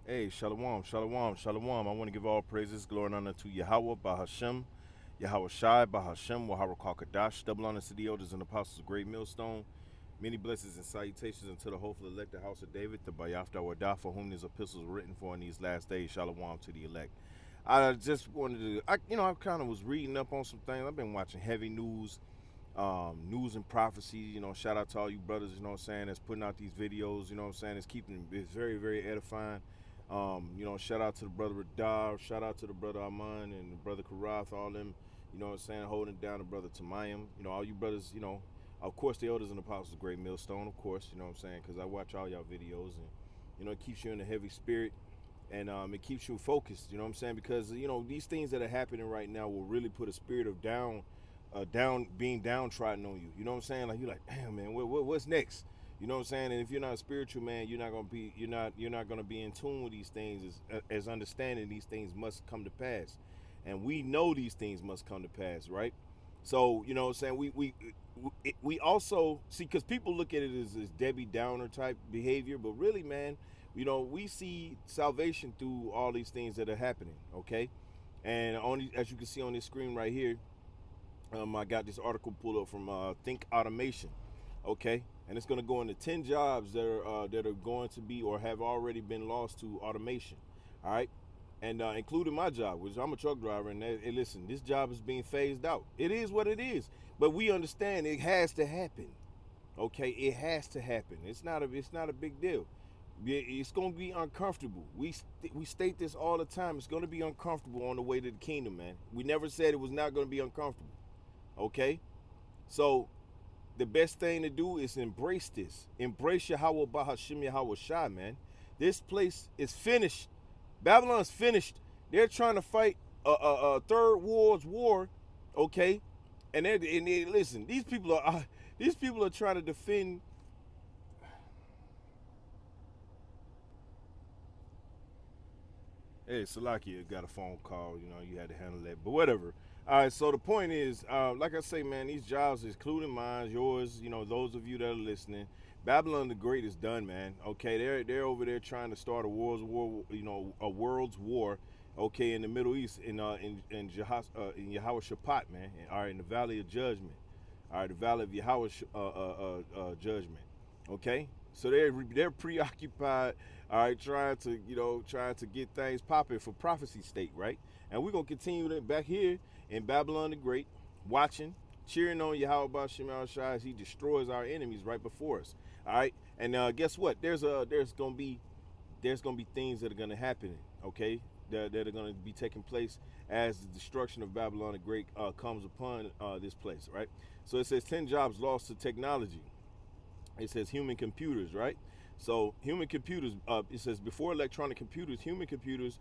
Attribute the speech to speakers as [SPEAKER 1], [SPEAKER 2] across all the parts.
[SPEAKER 1] Hey, shalom, shalom, shalom. I want to give all praises, glory, and honor to Yahweh, Bahashem, Yahweh Shai, Bahashem, Wahara Kakadash, double honor to the elders and apostles of Great Millstone. Many blessings and salutations unto the hopeful elected house of David, the Bayafta Wadah, for whom these epistles were written for in these last days. Shalom to the elect. I just wanted to, I kind of was reading up on some things. I've been watching heavy news and prophecy. Shout out to all you brothers, that's putting out these videos, it's very, very edifying. Shout out to the brother Radar, shout out to the brother Armand and the brother Karath, all them, holding down the brother Tamayim, all you brothers, of course the elders and apostles of Great Millstone, of course, because I watch all y'all videos and, it keeps you in a heavy spirit and it keeps you focused, because, these things that are happening right now will really put a spirit of being downtrodden on you. You know what I'm saying? Like you're like, damn man, what's next? You know what I'm saying? And if you're not a spiritual man, you're not gonna be in tune with these things as understanding these things must come to pass, and we know these things must come to pass, right? So you know what I'm saying? We also see because people look at it as Debbie Downer type behavior, but really, man, we see salvation through all these things that are happening. Okay, and only as you can see on this screen right here, I got this article pulled up from Think Automation, okay, and it's going to go into 10 jobs that are going to be or have already been lost to automation, all right, and including my job, which I'm a truck driver, and listen, this job is being phased out. It is what it is, but we understand it has to happen, okay? It has to happen. It's not a big deal. It's going to be uncomfortable. We state this all the time. It's going to be uncomfortable on the way to the kingdom, man. We never said it was not going to be uncomfortable. Okay? So the best thing to do is embrace this. Embrace Yahweh Bahashim Yahweh Shai, man. This place is finished. Babylon's finished. They're trying to fight a third world war, okay? Listen, these people are trying to defend. Hey, Salakia got a phone call. You had to handle that, but whatever. All right. So the point is, like I say, man, these jobs, including mine, yours, those of you that are listening, Babylon the Great is done, man. Okay, they're over there trying to start a world's war, a world's war. Okay, in the Middle East, in Yahweh Shaphat, man. All right, in the Valley of Judgment. All right, the Valley of Yahweh Judgment. Okay, so they're preoccupied, all right, trying to get things popping for prophecy state, right? And we're gonna continue that back here in Babylon the Great, watching, cheering on Yahweh Shema Shai as he destroys our enemies right before us. All right, and guess what? There's gonna be things that are gonna happen, okay, that are gonna be taking place as the destruction of Babylon the Great comes upon this place, right? So it says 10 jobs lost to technology. It says human computers, right? So human computers, it says before electronic computers, human computers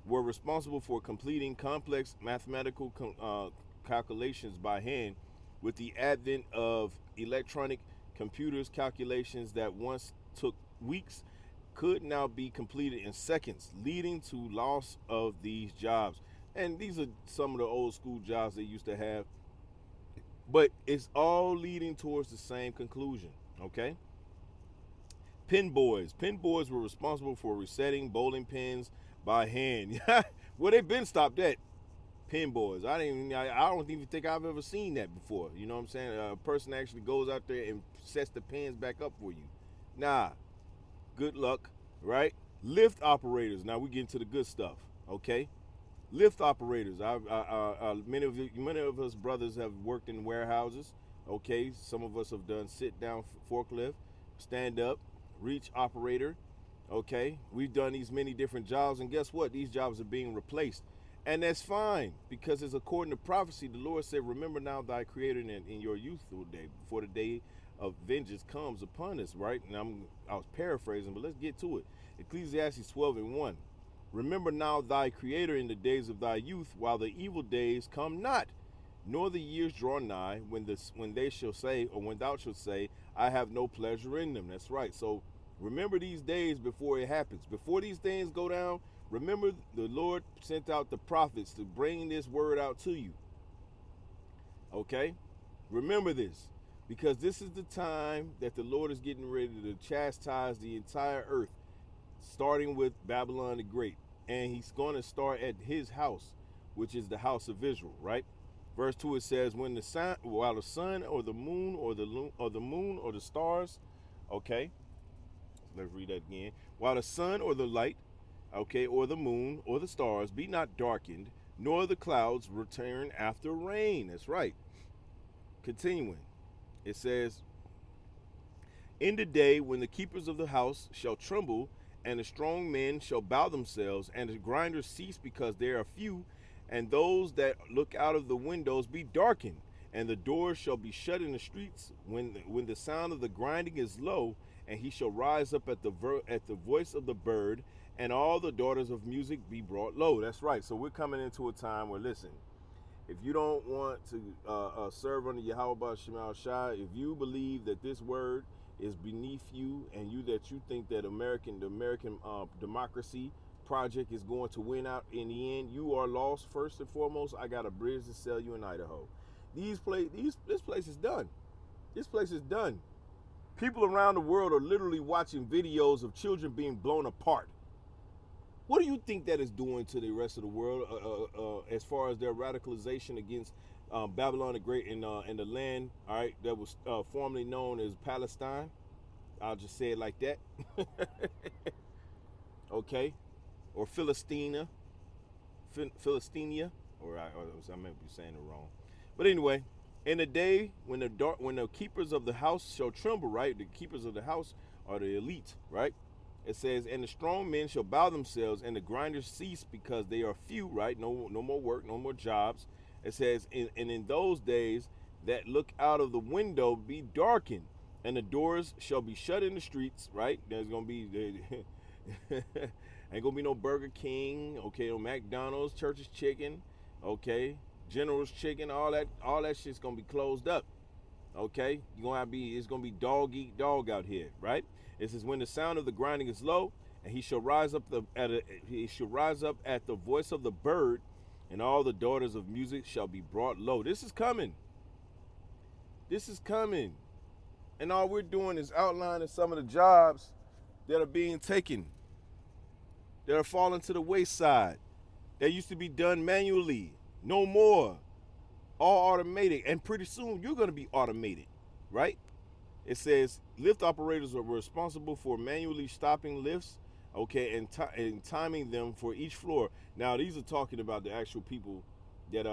[SPEAKER 1] were responsible for completing complex mathematical calculations by hand. With the advent of electronic computers, calculations that once took weeks could now be completed in seconds, leading to loss of these jobs. And these are some of the old school jobs they used to have, but it's all leading towards the same conclusion, okay? Pin boys. Pin boys were responsible for resetting bowling pins by hand. Well, they've been stopped at pin boys. I don't even think I've ever seen that before. You know what I'm saying? A person actually goes out there and sets the pins back up for you. Nah, good luck, right? Lift operators. Now we get into the good stuff, okay? Lift operators. Many of us brothers have worked in warehouses. Okay, some of us have done sit down forklift, stand up, reach operator. Okay, we've done these many different jobs, and guess what? These jobs are being replaced, and that's fine because it's according to prophecy. The Lord said, "Remember now thy Creator in your youthful day, before the day of vengeance comes upon us." Right? And I was paraphrasing, but let's get to it. Ecclesiastes 12:1. Remember now thy Creator in the days of thy youth, while the evil days come not, nor the years draw nigh, when they shall say, or when thou shalt say, I have no pleasure in them. That's right. So remember these days before it happens. Before these things go down, remember the Lord sent out the prophets to bring this word out to you. Okay? Remember this, because this is the time that the Lord is getting ready to chastise the entire earth. starting with Babylon the Great. And he's going to start at his house, which is the house of Israel, right? Verse 2, it says, when the sun, while the sun or the moon or the moon or the stars, okay, let's read that again. While the sun or the light, okay, or the moon or the stars be not darkened, nor the clouds return after rain. That's right. Continuing, it says, in the day when the keepers of the house shall tremble, and the strong men shall bow themselves, and the grinders cease because they are few, and those that look out of the windows be darkened, and the doors shall be shut in the streets when the sound of the grinding is low, and he shall rise up at the voice of the bird, and all the daughters of music be brought low. That's right. So we're coming into a time where, listen, if you don't want to serve under Yahweh Shemal Shai, if you believe that this word is beneath you, and that you think that the American democracy project is going to win out in the end, you are lost. First and foremost, I got a bridge to sell you in Idaho. This place is done. This place is done. People around the world are literally watching videos of children being blown apart. What do you think that is doing to the rest of the world as far as their radicalization against Babylon the Great in the land, all right, that was formerly known as Palestine? I'll just say it like that. Okay, or Philistina, or I may be saying it wrong, but anyway, in the day when the keepers of the house shall tremble, right? The keepers of the house are the elite, right? It says, and the strong men shall bow themselves, and the grinders cease because they are few, right? No more work, no more jobs. It says, and in those days that look out of the window be darkened, and the doors shall be shut in the streets, right? There's gonna be ain't gonna be no Burger King, okay, no McDonald's, Church's Chicken, okay, General's Chicken, all that shit's gonna be closed up. Okay, it's gonna be dog eat dog out here, right? It says, when the sound of the grinding is low, and he shall rise up at the voice of the bird, and all the daughters of music shall be brought low. This is coming. This is coming. And all we're doing is outlining some of the jobs that are being taken, that are falling to the wayside, that used to be done manually. No more. All automated. And pretty soon you're going to be automated, right? It says lift operators are responsible for manually stopping lifts, okay, and timing them for each floor. Now these are talking about the actual people that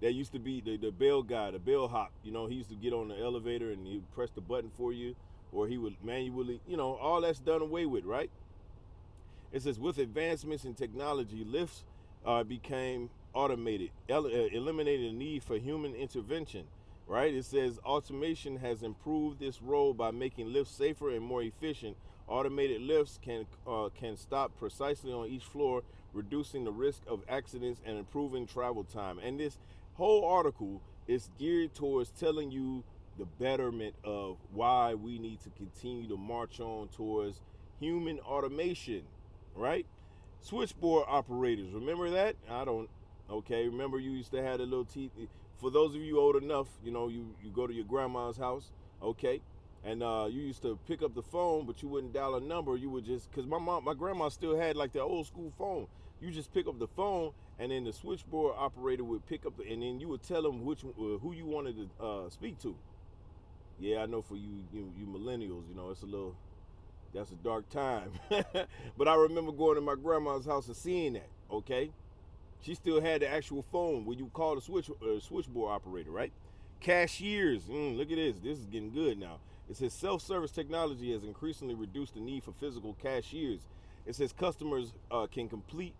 [SPEAKER 1] that used to be the bell guy, the bellhop. You know, he used to get on the elevator and he would press the button for you, or he would manually, you know, all that's done away with, right? It says with advancements in technology, lifts became automated, eliminating the need for human intervention. Right? It says automation has improved this role by making lifts safer and more efficient. Automated lifts can stop precisely on each floor, reducing the risk of accidents and improving travel time. And this whole article is geared towards telling you the betterment of why we need to continue to march on towards human automation, right? Switchboard operators, remember that? I don't. Okay, remember you used to have the little teeth. For those of you old enough, you know, you go to your grandma's house, okay, and you used to pick up the phone, but you wouldn't dial a number. You would just, because my grandma still had like the old school phone. You just pick up the phone, and then the switchboard operator would pick up, and then you would tell them who you wanted to speak to. Yeah, I know for you millennials, you know, that's a dark time. But I remember going to my grandma's house and seeing that, okay? She still had the actual phone where you call the switchboard operator, right? Cashiers, look at this. This is getting good now. It says self-service technology has increasingly reduced the need for physical cashiers. It says customers can complete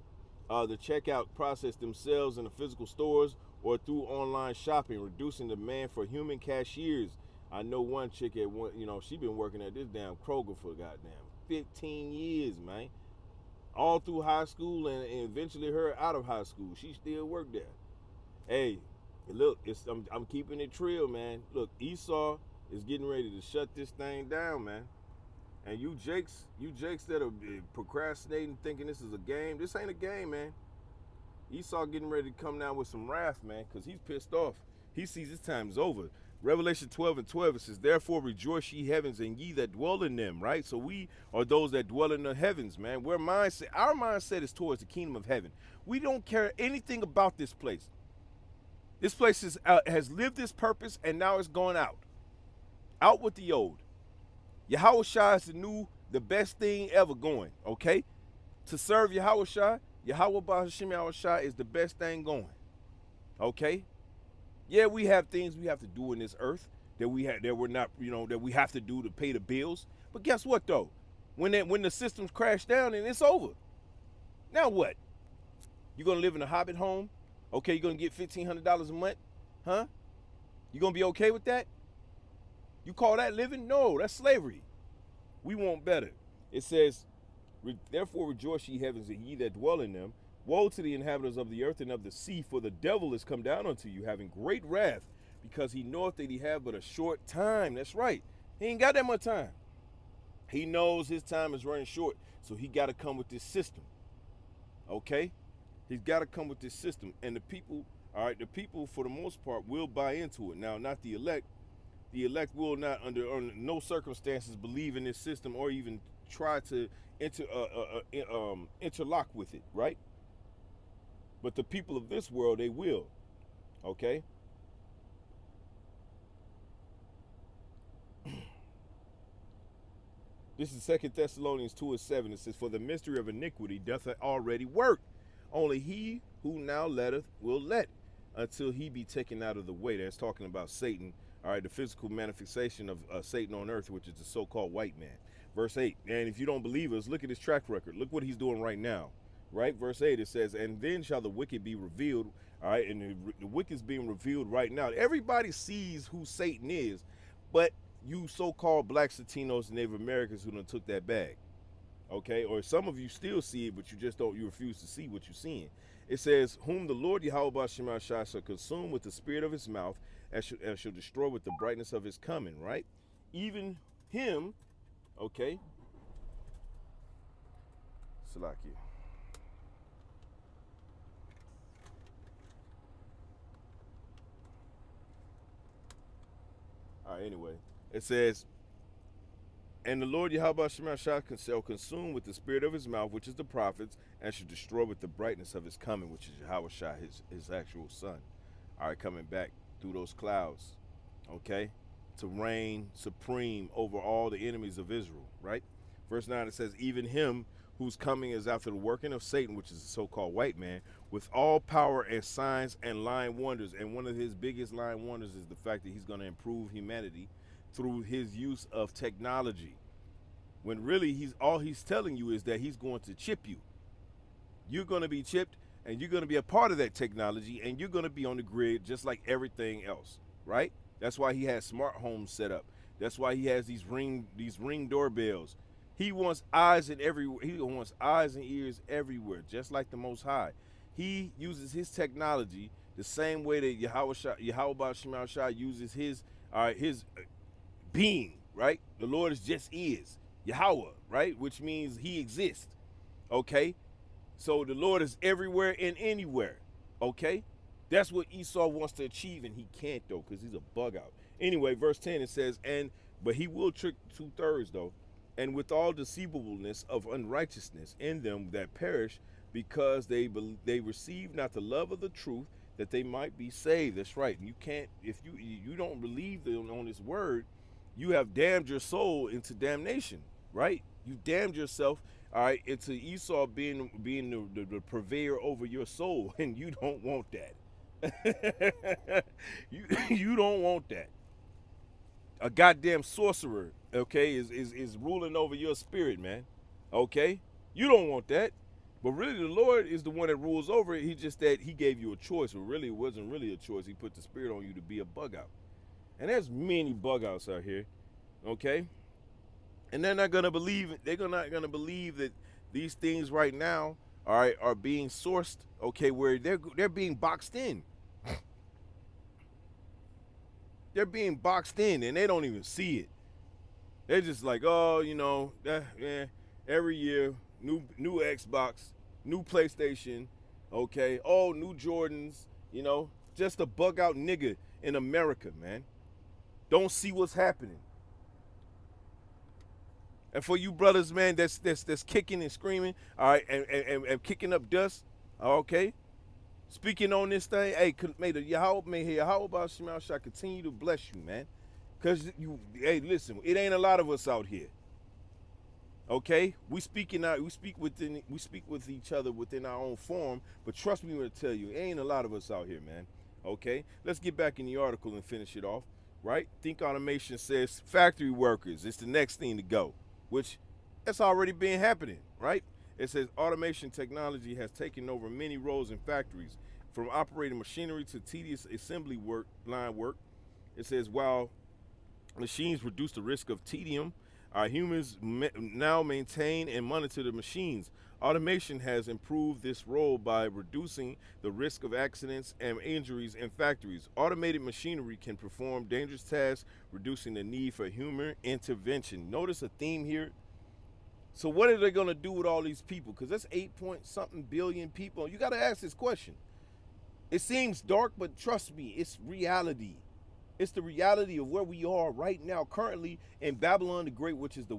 [SPEAKER 1] the checkout process themselves in the physical stores or through online shopping, reducing the demand for human cashiers. I know one chick at one, you know, she been working at this damn Kroger for goddamn 15 years, man. All through high school and eventually her out of high school. She still worked there. Hey, look, I'm keeping it real, man. Look, Esau is getting ready to shut this thing down, man. And you jakes that are procrastinating, thinking this is a game. This ain't a game, man. Esau getting ready to come down with some wrath, man, because he's pissed off. He sees his time's over. Revelation 12:12, it says, therefore rejoice ye heavens and ye that dwell in them, right? So we are those that dwell in the heavens, man. Our mindset is towards the kingdom of heaven. We don't care anything about this place. This place has lived its purpose, and now it's going out. Out with the old. Yahweh Shai is the best thing ever going, okay? To serve Yahweh Shai, Yahweh Bahashim Yahweh Shai is the best thing going, okay? Yeah, we have things we have to do in this earth that we have to do to pay the bills. But guess what though? When the systems crash down and it's over, now what? You gonna live in a hobbit home? Okay, you're gonna get $1,500 a month, huh? You gonna be okay with that? You call that living? No, that's slavery. We want better. It says, therefore rejoice ye heavens and ye that dwell in them. Woe to the inhabitants of the earth and of the sea, for the devil is come down unto you, having great wrath, because he knoweth that he have but a short time. That's right. He ain't got that much time. He knows his time is running short, so he got to come with this system. Okay? He's got to come with this system. And the people, all right, the people for the most part will buy into it. Now, not the elect. The elect will not, under no circumstances, believe in this system or even try to interlock with it, right? But the people of this world, they will, okay? This is 2 Thessalonians 2:7. It says, for the mystery of iniquity doth already work. Only he who now letteth will let, until he be taken out of the way. That's talking about Satan, all right, the physical manifestation of Satan on earth, which is the so-called white man. Verse 8, and if you don't believe us, look at his track record. Look what he's doing right now. Right, verse 8, it says, and then shall the wicked be revealed, all right, and the wicked's being revealed right now. Everybody sees who Satan is, but you so-called blacks, Latinos, and Native Americans who done took that bag, okay? Or some of you still see it, but you refuse to see what you're seeing. It says, whom the Lord Yahweh B'Shem Shai shall consume with the spirit of his mouth, and shall destroy with the brightness of his coming, right? Even him, okay? Salakia. All right, anyway, it says, and the Lord Yahweh shall consume with the spirit of his mouth, which is the prophets, and shall destroy with the brightness of his coming, which is Yahweh Shai, his actual son. All right, coming back through those clouds, okay, to reign supreme over all the enemies of Israel, right? Verse 9, it says, even him whose coming is after the working of Satan, which is the so-called white man, with all power and signs and lying wonders. And one of his biggest lying wonders is the fact that he's going to improve humanity through his use of technology. When really all he's telling you is that he's going to chip you. You're going to be chipped, and you're going to be a part of that technology, and you're going to be on the grid just like everything else, right? That's why he has smart homes set up. That's why he has these ring doorbells. He wants eyes and ears everywhere, just like the Most High. He uses his technology the same way that Yahweh B'Shem Shai uses his being, right? The Lord is Yahweh, right? Which means he exists, okay? So the Lord is everywhere and anywhere, okay? That's what Esau wants to achieve, and he can't, though, because he's a bug out. Anyway, verse 10, it says, but he will trick 2/3, though, and with all deceivableness of unrighteousness in them that perish, because they receive not the love of the truth, that they might be saved. That's right. You can't, if you don't believe on this word, you have damned your soul into damnation, right? You damned yourself, all right, into Esau being the purveyor over your soul, and you don't want that. you don't want that. A goddamn sorcerer, okay, is ruling over your spirit, man. Okay? You don't want that. But really the Lord is the one that rules over it. He just that he gave you a choice. But really it wasn't really a choice. He put the spirit on you to be a bug out. And there's many bug outs out here. Okay? And they're not gonna believe that these things right now, all right, are being sourced, okay, where they're being boxed in. They're being boxed in, and they don't even see it. They're just like, oh, every year, new Xbox, new PlayStation, okay, oh, new Jordans, just a bug out nigga in America, man. don't see what's happening. And for you brothers, man, that's kicking and screaming, all right, and kicking up dust, okay, speaking on this thing, hey, may Yahweh Shema shall continue to bless you, man. Because hey, listen, it ain't a lot of us out here. Okay? We speak with each other within our own form, but trust me when I tell you, it ain't a lot of us out here, man. Okay? Let's get back in the article and finish it off. Right? Think Automation says factory workers. It's the next thing to go, which that's already been happening, right? It says automation technology has taken over many roles in factories, from operating machinery to tedious assembly line work. It says while machines reduce the risk of tedium, our humans now maintain and monitor the machines. Automation has improved this role by reducing the risk of accidents and injuries in factories. Automated machinery can perform dangerous tasks, reducing the need for human intervention. Notice a theme here. So what are they going to do with all these people? Because that's 8-point-something billion people. You got to ask this question. It seems dark, but trust me, it's reality. It's the reality of where we are right now, currently in Babylon the Great, which is the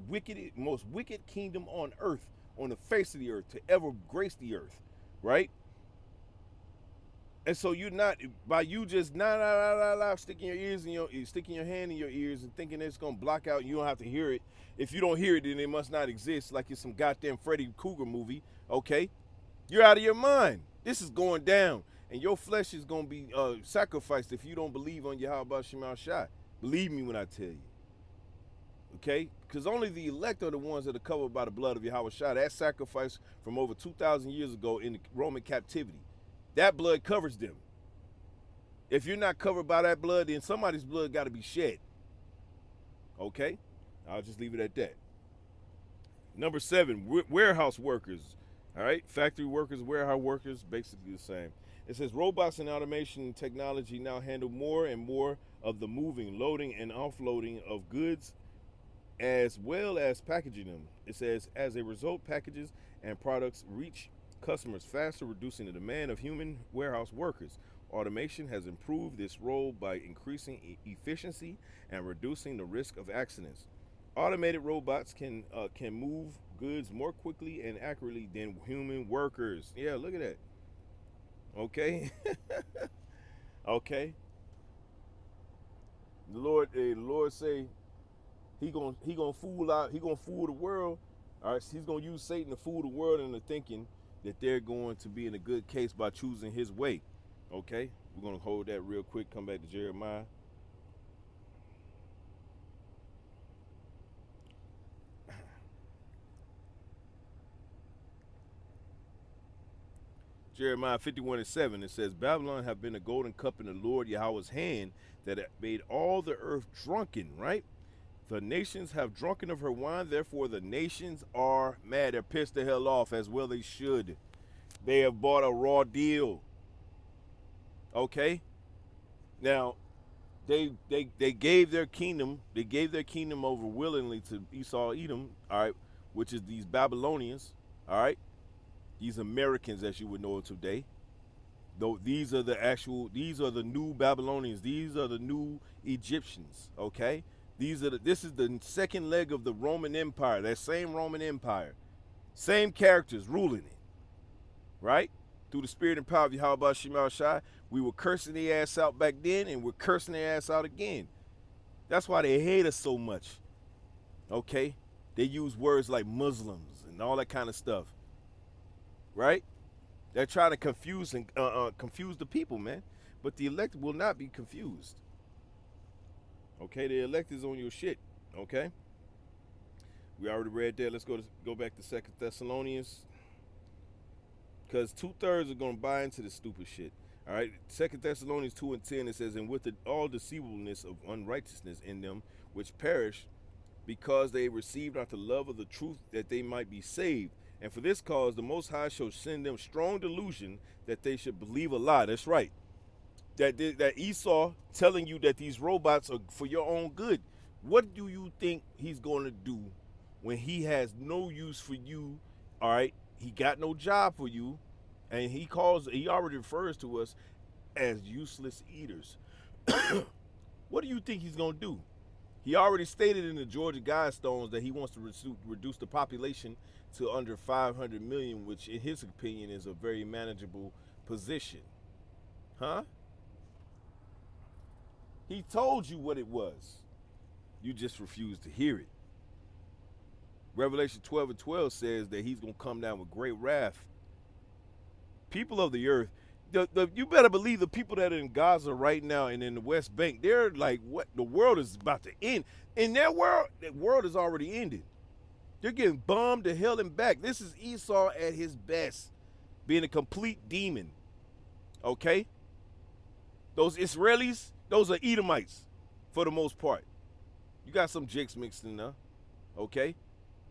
[SPEAKER 1] most wicked kingdom on earth, on the face of the earth, to ever grace the earth, right? And so you're not, by you just sticking your ears in sticking your hand in your ears and thinking it's gonna block out, you don't have to hear it. If you don't hear it, then it must not exist, like it's some goddamn Freddy Krueger movie, okay? You're out of your mind. This is going down. And your flesh is going to be sacrificed if you don't believe on Yahweh Shema Shai. Believe me when I tell you. Okay? Because only the elect are the ones that are covered by the blood of Yahweh Shai. That sacrifice from over 2,000 years ago in the Roman captivity. That blood covers them. If you're not covered by that blood, then somebody's blood got to be shed. Okay? I'll just leave it at that. Number 7, warehouse workers. All right? Factory workers, warehouse workers, basically the same. It says robots and automation technology now handle more and more of the moving, loading, and offloading of goods, as well as packaging them. It says, as a result, packages and products reach customers faster, reducing the demand of human warehouse workers. Automation has improved this role by increasing efficiency and reducing the risk of accidents. Automated robots can move goods more quickly and accurately than human workers. Yeah, look at that. Okay. Okay. The Lord say he gonna fool the world. All right, he's gonna use Satan to fool the world into thinking that they're going to be in a good case by choosing his way. Okay, we're gonna hold that real quick. Come back to Jeremiah. Jeremiah 51:7, it says, Babylon have been a golden cup in the Lord Yahweh's hand that made all the earth drunken, right? The nations have drunken of her wine, therefore the nations are mad. They're pissed the hell off, as well they should. They have bought a raw deal. Okay? Now, they gave their kingdom over willingly to Esau, Edom, all right, which is these Babylonians, all right? These Americans, as you would know today. Though these are the new Babylonians. These are the new Egyptians, okay? This is the second leg of the Roman Empire, that same Roman Empire. Same characters ruling it, right? Through the spirit and power of Yahweh Shema Shai. We were cursing their ass out back then, and we're cursing their ass out again. That's why they hate us so much, okay? They use words like Muslims and all that kind of stuff. Right? They're trying to confuse the people, man. But the elect will not be confused. Okay, the elect is on your shit. Okay, we already read that. Let's go back to 2 Thessalonians, because 2/3 are gonna buy into this stupid shit. All right, 2 Thessalonians 2:10, it says, and with all deceivableness of unrighteousness in them which perish, because they received not the love of the truth, that they might be saved. And for this cause, the Most High shall send them strong delusion that they should believe a lie. That's right. That Esau telling you that these robots are for your own good. What do you think he's going to do when he has no use for you? All right, he got no job for you, and he already refers to us as useless eaters. What do you think he's going to do? He already stated in the Georgia Guidestones that he wants to reduce the population to under 500 million, which in his opinion is a very manageable position. Huh? He told you what it was. You just refused to hear it. Revelation 12:12 says that he's going to come down with great wrath. People of the earth, you better believe the people that are in Gaza right now and in the West Bank, they're like, what? The world is about to end. In their world, that world is already ended. They're getting bombed to hell and back. This is Esau at his best, being a complete demon. Okay? Those Israelis, those are Edomites for the most part. You got some jakes mixed in there. Okay?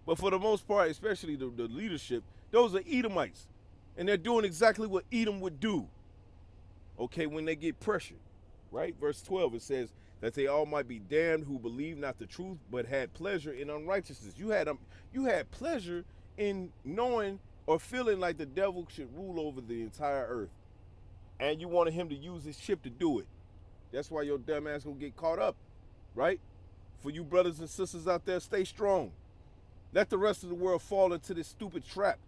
[SPEAKER 1] But for the most part, especially the leadership, those are Edomites. And they're doing exactly what Edom would do, okay, when they get pressured, right? Verse 12, it says that they all might be damned who believe not the truth, but had pleasure in unrighteousness. You had pleasure in knowing or feeling like the devil should rule over the entire earth. And you wanted him to use his chip to do it. That's why your dumb ass gonna get caught up, right? For you brothers and sisters out there, stay strong. Let the rest of the world fall into this stupid trap.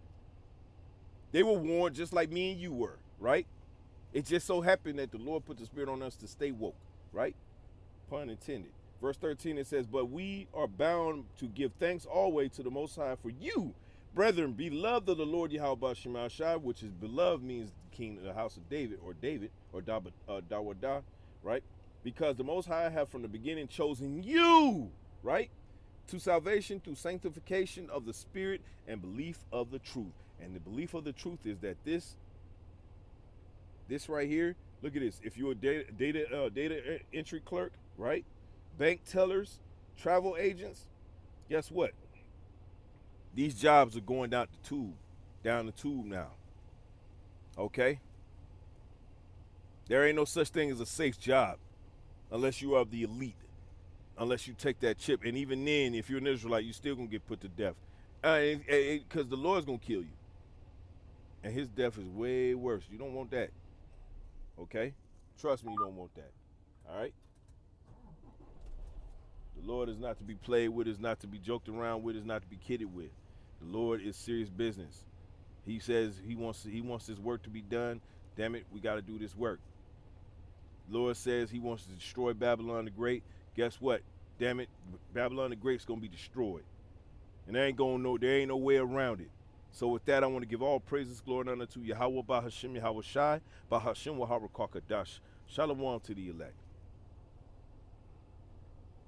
[SPEAKER 1] They were warned just like me and you were, right? It just so happened that the Lord put the Spirit on us to stay woke, right? Pun intended. Verse 13, it says, but we are bound to give thanks always to the Most High for you, brethren, beloved of the Lord Yahweh Shema Shai, which is beloved means king of the house of David, or Dawadah, right? Because the Most High have from the beginning chosen you, right? To salvation through sanctification of the Spirit and belief of the truth. And the belief of the truth is that this right here, look at this. If you're a data entry clerk, right? Bank tellers, travel agents, guess what? These jobs are going down the tube now. Okay? There ain't no such thing as a safe job unless you are the elite, unless you take that chip. And even then, if you're an Israelite, you're still going to get put to death. Because the Lord's going to kill you. And his death is way worse. You don't want that. Okay? Trust me, you don't want that. All right? The Lord is not to be played with, is not to be joked around with, is not to be kidded with. The Lord is serious business. He says he wants this work to be done. Damn it, we got to do this work. The Lord says he wants to destroy Babylon the Great. Guess what? Damn it, Babylon the Great's going to be destroyed. And there ain't no way around it. So with that, I want to give all praises, glory, and honor to Yahweh, Bahashim, Yahweh Shai, Bahashim, Wahara Kakadash. Shalom to the elect.